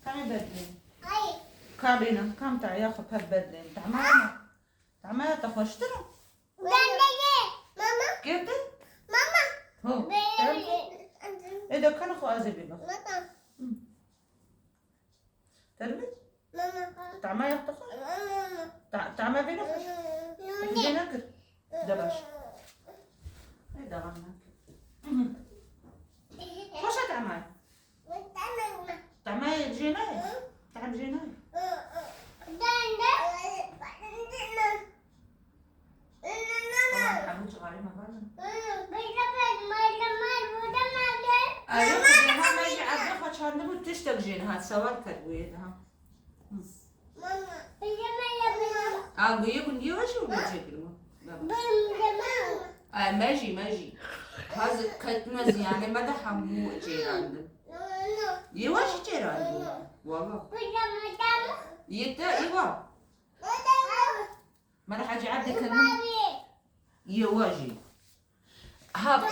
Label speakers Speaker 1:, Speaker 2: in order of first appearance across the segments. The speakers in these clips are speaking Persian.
Speaker 1: تعمي بدلين كابينة كم تعي ياخذ هالبدلين تعمي تعمي تخشتنا
Speaker 2: ماما
Speaker 1: كيف
Speaker 2: ماما
Speaker 1: هو إذا كان أخو أزبي بخ تربي
Speaker 2: ماما
Speaker 1: تعمي ياخذ تعمي بينخش بينكر دبش إذا غنك خوش تعمي تعمي جيناي تعم جيناي طبعا حبوش غاري ما بعرف أيوة خديها ما يجي عبد أخو شان نبود تشتغل جينها سوار كدوينها أقول يكون يوشي وبيجي ماجي هذا كتمز يعني مدح مو جيران يواش جيران والله يوا ما راح اجي عندك يواجي هاب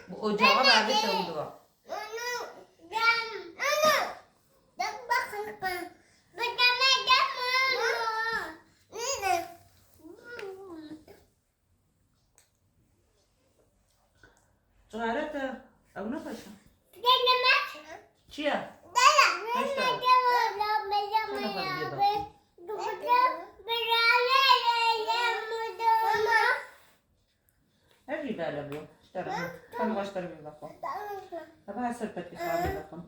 Speaker 1: وجواب على التوضع صغيرة أو نفشة شيا أجي بالي أبو اشتري كم اشتري باللقم أبغى أسلبك في صابي اللقم